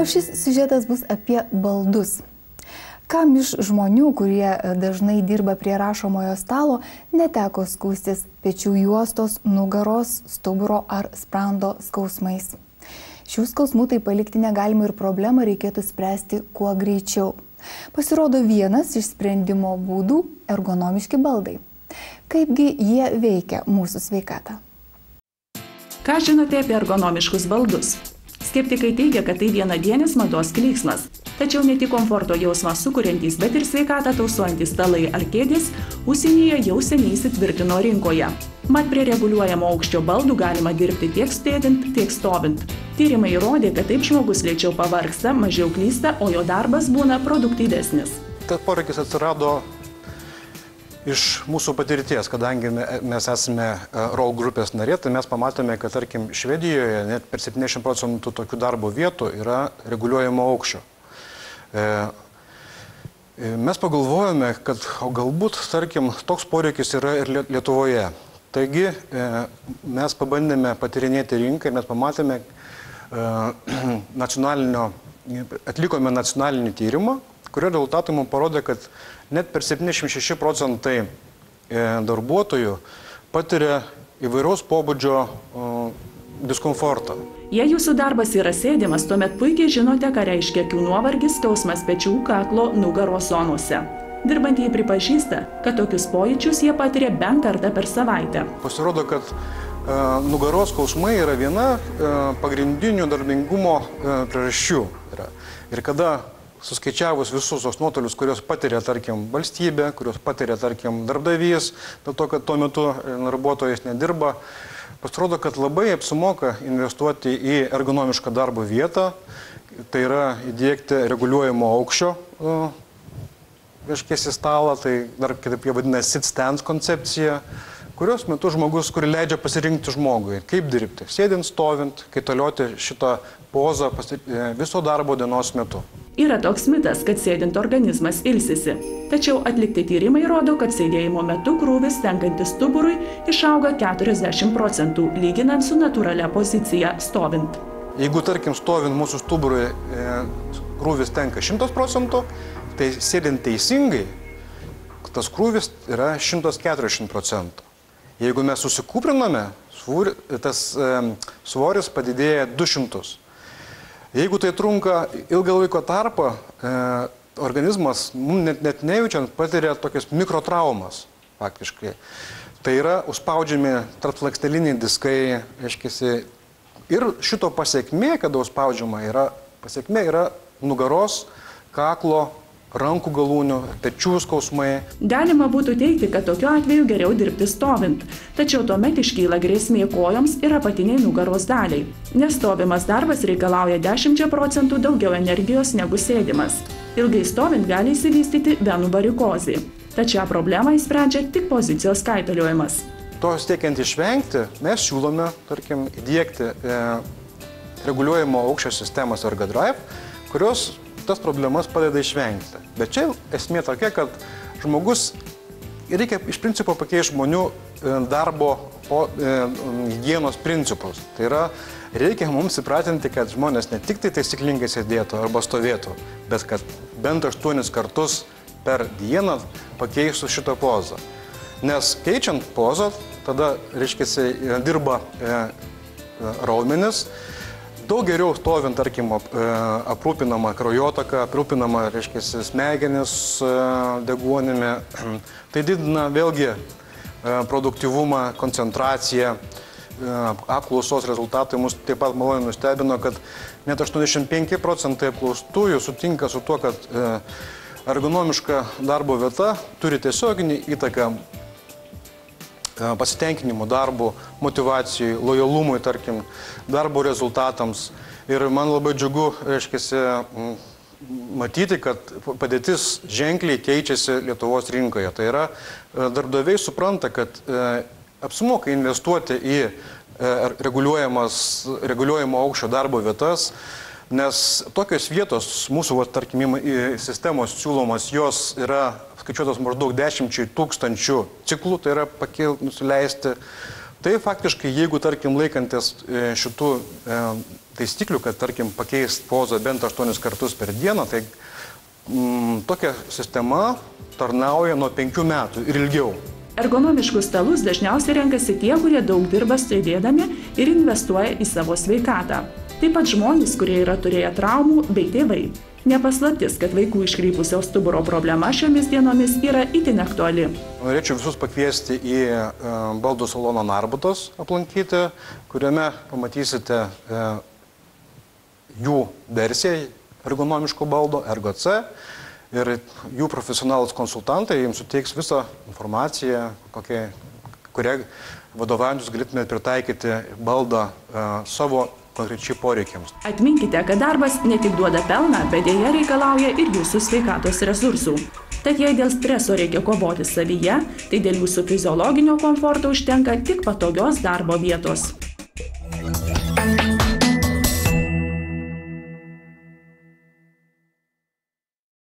Na, o šis siužetas bus apie baldus. Kam iš žmonių, kurie dažnai dirba prie rašomojo stalo, neteko skųstis pečių juostos, nugaros, stuburo ar sprando skausmais? Šių skausmų tai palikti negalima ir problemą reikėtų spręsti kuo greičiau. Pasirodo vienas iš sprendimo būdų – ergonomiški baldai. Kaipgi jie veikia mūsų sveikatą? Ką žinote apie ergonomiškus baldus? Skeptikai teigia, kad tai vienadienis mados klyksmas. Tačiau ne tik komforto jausmą sukuriantys, bet ir sveikatą tausojantys stalai ar kėdės užsienyje jau seniai įsitvirtino rinkoje. Mat prie reguliuojamo aukščio baldų galima dirbti tiek sėdint, tiek stovint. Tyrimai įrodė, kad taip žmogus lėčiau pavargsta, mažiau klysta, o jo darbas būna produktyvesnis. Tas poreikis atsirado iš mūsų patirties, kadangi mes esame ROL grupės narė, tai mes pamatėme, kad tarkim Švedijoje net per 70% tokių darbo vietų yra reguliuojamo aukščio. Mes pagalvojame, kad galbūt, tarkim, toks poreikis yra ir Lietuvoje. Taigi mes pabandėme patyrinėti rinką ir mes pamatėme, atlikome nacionalinį tyrimą, kurio rezultatai mums parodė, kad net per 76% darbuotojų patiria įvairaus pobūdžio diskomfortą. Jei jūsų darbas yra sėdimas, tuomet puikiai žinote, ką reiškia akių nuovargis, skausmas pečių, kaklo, nugaros zonose. Dirbantieji pripažįsta, kad tokius pojūčius jie patiria bent kartą per savaitę. Pasirodo, kad nugaros skausmai yra viena pagrindinių darbingumo priežasčių. Ir kada suskaičiavus visus tos nuotolius, kurios patiria, tarkim, valstybė, kurios patiria, tarkim, darbdavys, dėl to, kad tuo metu darbuotojas nedirba, pasirodo, kad labai apsimoka investuoti į ergonomišką darbo vietą, tai yra įdiegti reguliuojamo aukščio reiškiasi stalą, tai dar kitaip jie vadina sit-stand koncepcija, kurios metu žmogus, kuri leidžia pasirinkti žmogui, kaip dirbti, sėdint, stovint, kaitalioti šitą pozą viso darbo dienos metu. Yra toks mitas, kad sėdint organizmas ilsisi. Tačiau atlikti tyrimai rodo, kad sėdėjimo metu krūvis tenkantis stuburui išauga 40%, lyginant su natūralia pozicija stovint. Jeigu, tarkim, stovint mūsų stuburui krūvis tenka 100%, tai sėdint teisingai, tas krūvis yra 140%. Jeigu mes susikūpriname, tas svoris padidėja 200. Jeigu tai trunka ilgą laiko tarpą, organizmas, net nejaučiant, patiria tokias mikrotraumas, faktiškai. Tai yra užspaudžiami tarpslanksteliniai diskai, reiškiasi, ir šito pasiekmė, kada užspaudžiama, pasiekmė yra nugaros, kaklo, rankų galūnių, pečių skausmai. Galima būtų teigti, kad tokiu atveju geriau dirbti stovint, tačiau tuomet iškyla grėsmė kojoms ir apatiniai nugaros daliai, nes stovimas darbas reikalauja 10% daugiau energijos negu sėdimas. Ilgai stovint gali įsivystyti venų varikozė, tačiau problemą išsprendžia tik pozicijos kaitaliojimas. To siekiant išvengti, mes siūlome, tarkim, įdiegti reguliuojamo aukščio sistemas Ergodrive, kurios tas problemas padeda išvengti. Bet čia esmė tokia, kad žmogus, reikia iš principo pakeisti žmonių darbo higienos principus. Tai yra, reikia mums įpratinti, kad žmonės ne tik tai taisyklingai sėdėtų arba stovėtų, bet kad bent 8 kartus per dieną pakeistų šitą pozą. Nes keičiant pozą, tada, reiškiasi, dirba raumenis, daug geriau stovint, tarkim, aprūpinama kraujotaka, aprūpinama, reiškiasi, smegenis deguonimi. Tai didina vėlgi produktyvumą, koncentraciją. Apklausos rezultatai mus taip pat maloniai nustebino, kad net 85% apklaustųjų sutinka su tuo, kad ergonomiška darbo vieta turi tiesioginį įtaką pasitenkinimo darbu, motivacijai, lojalumui, tarkim, darbo rezultatams. Ir man labai džiugu, reiškiasi, matyti, kad padėtis ženkliai keičiasi Lietuvos rinkoje. Tai yra, darbdaviai supranta, kad apsimoka investuoti į reguliuojamo aukščio darbo vietas, nes tokios vietos mūsų, tarkim, sistemos siūlomos, jos yra skaičiuotos maždaug 10 000 ciklų, tai yra nusileisti. Tai faktiškai, jeigu, tarkim, laikantis šitų taisyklių, kad, tarkim, pakeisti pozą bent 8 kartus per dieną, tai tokia sistema tarnauja nuo 5 metų ir ilgiau. Ergonomiškus stalus dažniausiai renkasi tie, kurie daug dirba sėdėdami ir investuoja į savo sveikatą. Taip pat žmonės, kurie yra turėję traumų, bei tėvai. Nepaslaptis, kad vaikų iškrypusio stuburo problema šiomis dienomis yra itin aktuali. Norėčiau visus pakviesti į baldų saloną Narbutas aplankyti, kuriame pamatysite jų versiją ergonomiško baldo, ErgoC, ir jų profesionalus konsultantai jums suteiks visą informaciją, kurią vadovaujantis galėtumėte pritaikyti baldą savo konkrečiai poreikiams. Atminkite, kad darbas ne tik duoda pelną, bet dėja reikalauja ir jūsų sveikatos resursų. Tad jei dėl streso reikia kovoti savyje, tai dėl jūsų fiziologinio komforto užtenka tik patogios darbo vietos.